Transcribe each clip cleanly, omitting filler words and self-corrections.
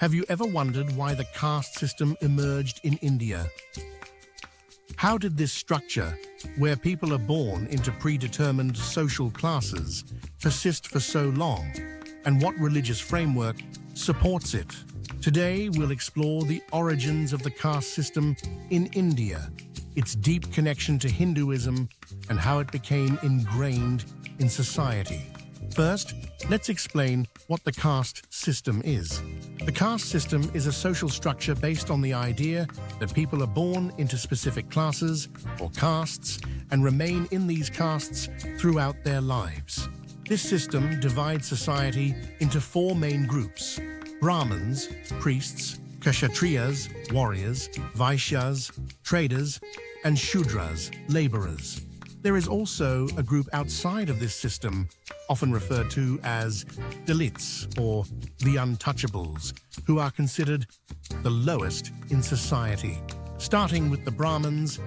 Have you ever wondered why the caste system emerged in India? How did this structure, where people are born into predetermined social classes, persist for so long? And what religious framework supports it? Today, we'll explore the origins of the caste system in India, its deep connection to Hinduism, and how it became ingrained in society. First, let's explain what the caste system is. The caste system is a social structure based on the idea that people are born into specific classes or castes and remain in these castes throughout their lives. This system divides society into four main groups: Brahmins, priests; Kshatriyas, warriors; Vaishyas, traders; and Shudras, laborers. There is also a group outside of this system, often referred to as Dalits or the untouchables, who are considered the lowest in society. Starting with the Brahmins,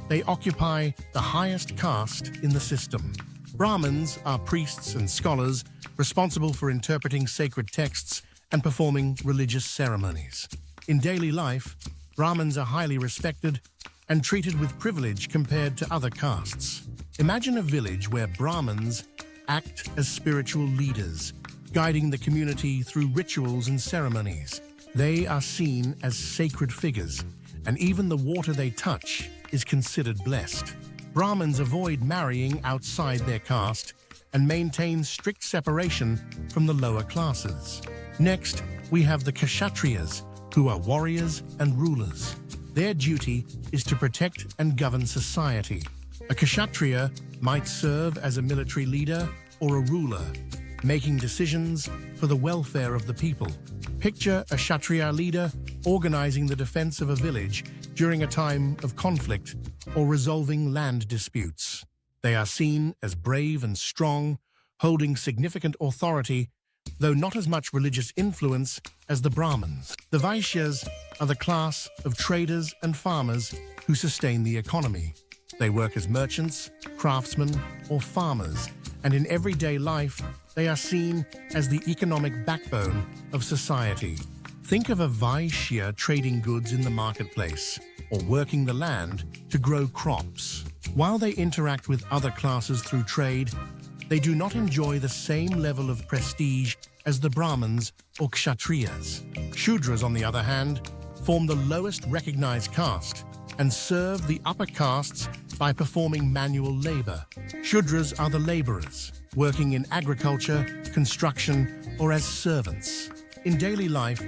they occupy the highest caste in the system. Brahmins are priests and scholars responsible for interpreting sacred texts and performing religious ceremonies. In daily life, Brahmins are highly respected and treated with privilege compared to other castes. Imagine a village where Brahmins act as spiritual leaders, guiding the community through rituals and ceremonies. They are seen as sacred figures, and even the water they touch is considered blessed. Brahmins avoid marrying outside their caste and maintain strict separation from the lower classes. Next, we have the Kshatriyas, who are warriors and rulers. Their duty is to protect and govern society. A Kshatriya might serve as a military leader or a ruler, making decisions for the welfare of the people. Picture a Kshatriya leader organizing the defense of a village during a time of conflict or resolving land disputes. They are seen as brave and strong, holding significant authority, though not as much religious influence as the Brahmins. The Vaishyas are the class of traders and farmers who sustain the economy. They work as merchants, craftsmen, or farmers, and in everyday life, they are seen as the economic backbone of society. Think of a Vaishya trading goods in the marketplace, or working the land to grow crops. While they interact with other classes through trade, they do not enjoy the same level of prestige as the Brahmins or Kshatriyas. Shudras, on the other hand, form the lowest recognized caste and serve the upper castes by performing manual labor. Shudras are the laborers, working in agriculture, construction, or as servants. In daily life,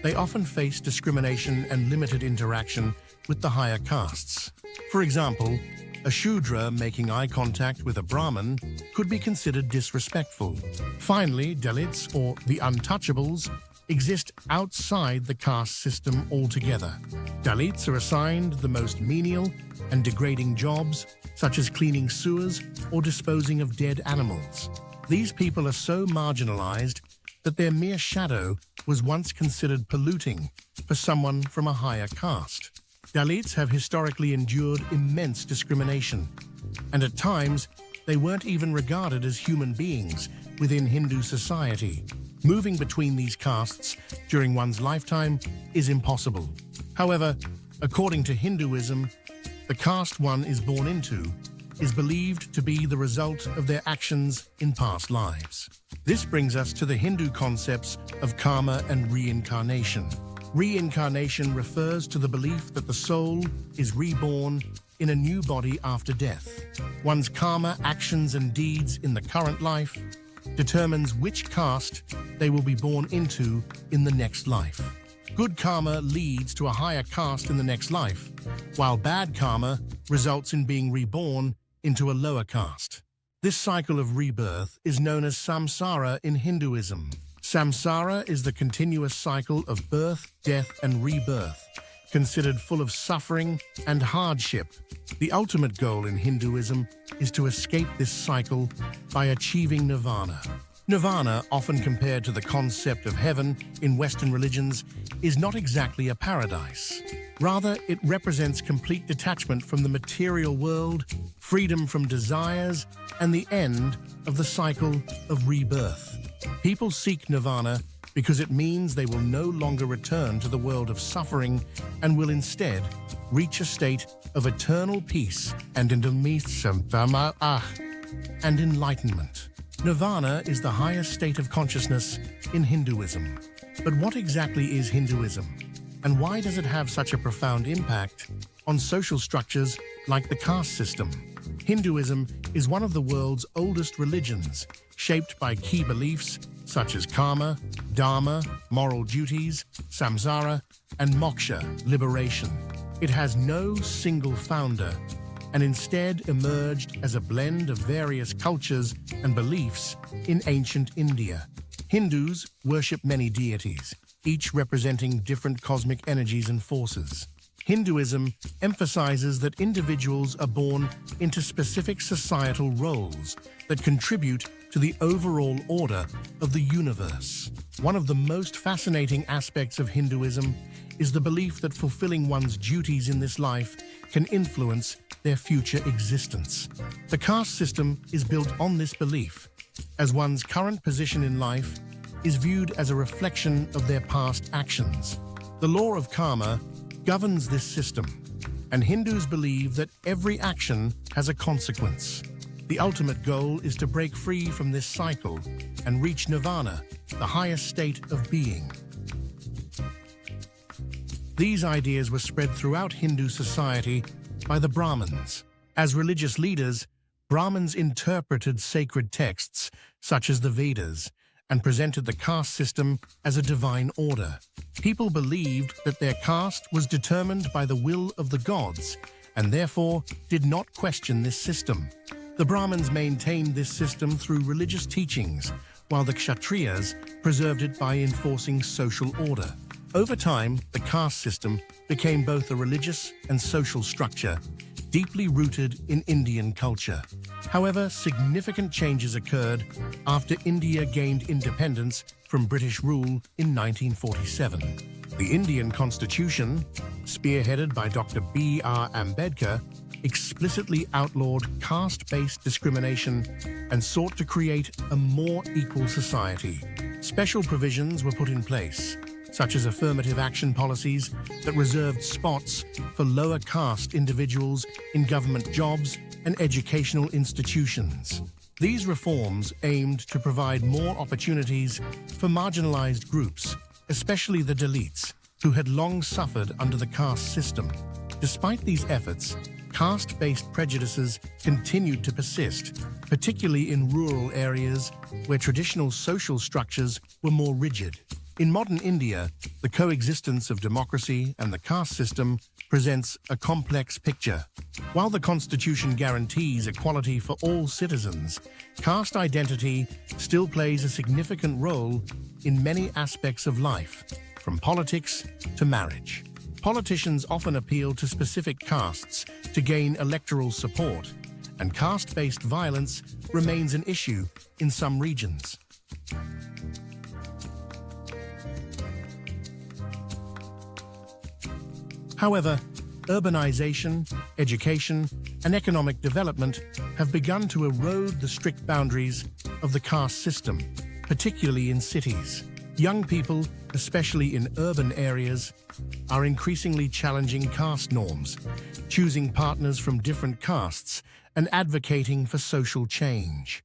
they often face discrimination and limited interaction with the higher castes. For example, a Shudra making eye contact with a Brahmin could be considered disrespectful. Finally, Dalits, or the untouchables, exist outside the caste system altogether. Dalits are assigned the most menial and degrading jobs, such as cleaning sewers or disposing of dead animals. These people are so marginalized that their mere shadow was once considered polluting for someone from a higher caste. Dalits have historically endured immense discrimination, and at times, they weren't even regarded as human beings within Hindu society. Moving between these castes during one's lifetime is impossible. However, according to Hinduism, the caste one is born into is believed to be the result of their actions in past lives. This brings us to the Hindu concepts of karma and reincarnation. Reincarnation refers to the belief that the soul is reborn in a new body after death. One's karma, actions, and deeds in the current life determines which caste they will be born into in the next life. Good karma leads to a higher caste in the next life, while bad karma results in being reborn into a lower caste. This cycle of rebirth is known as samsara in Hinduism. Samsara is the continuous cycle of birth, death, and rebirth, considered full of suffering and hardship. The ultimate goal in Hinduism is to escape this cycle by achieving nirvana. Nirvana, often compared to the concept of heaven in Western religions, is not exactly a paradise. Rather, it represents complete detachment from the material world, freedom from desires, and the end of the cycle of rebirth. People seek nirvana because it means they will no longer return to the world of suffering and will instead reach a state of eternal peace and enlightenment. Nirvana is the highest state of consciousness in Hinduism. But what exactly is Hinduism? And why does it have such a profound impact on social structures like the caste system? Hinduism is one of the world's oldest religions, shaped by key beliefs such as karma, dharma, moral duties, samsara, and moksha, liberation. It has no single founder, and instead emerged as a blend of various cultures and beliefs in ancient India. Hindus worship many deities, each representing different cosmic energies and forces. Hinduism emphasizes that individuals are born into specific societal roles that contribute to the overall order of the universe. One of the most fascinating aspects of Hinduism is the belief that fulfilling one's duties in this life can influence their future existence. The caste system is built on this belief, as one's current position in life is viewed as a reflection of their past actions. The law of karma governs this system, and Hindus believe that every action has a consequence. The ultimate goal is to break free from this cycle and reach nirvana, the highest state of being. These ideas were spread throughout Hindu society by the Brahmins. As religious leaders, Brahmins interpreted sacred texts, such as the Vedas, and presented the caste system as a divine order. People believed that their caste was determined by the will of the gods, and therefore did not question this system. The Brahmins maintained this system through religious teachings, while the Kshatriyas preserved it by enforcing social order. Over time, the caste system became both a religious and social structure, deeply rooted in Indian culture. However, significant changes occurred after India gained independence from British rule in 1947. The Indian Constitution, spearheaded by Dr. B.R. Ambedkar, explicitly outlawed caste-based discrimination and sought to create a more equal society. Special provisions were put in place, such as affirmative action policies that reserved spots for lower caste individuals in government jobs and educational institutions. These reforms aimed to provide more opportunities for marginalized groups, especially the Dalits, who had long suffered under the caste system. Despite these efforts, caste-based prejudices continued to persist, particularly in rural areas where traditional social structures were more rigid. In modern India, the coexistence of democracy and the caste system presents a complex picture. While the Constitution guarantees equality for all citizens, caste identity still plays a significant role in many aspects of life, from politics to marriage. Politicians often appeal to specific castes to gain electoral support, and caste-based violence remains an issue in some regions. However, urbanization, education, and economic development have begun to erode the strict boundaries of the caste system, particularly in cities. Young people, especially in urban areas, are increasingly challenging caste norms, choosing partners from different castes, and advocating for social change.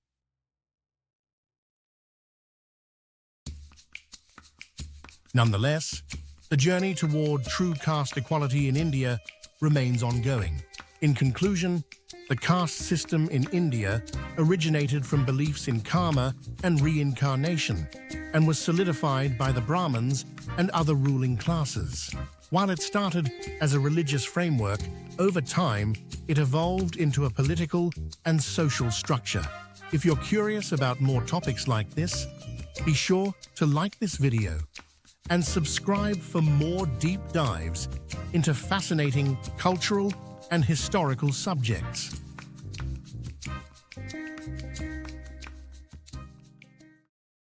Nonetheless, the journey toward true caste equality in India remains ongoing. In conclusion, the caste system in India originated from beliefs in karma and reincarnation and was solidified by the Brahmins and other ruling classes. While it started as a religious framework, over time it evolved into a political and social structure. If you're curious about more topics like this, be sure to like this video and subscribe for more deep dives into fascinating cultural and historical subjects.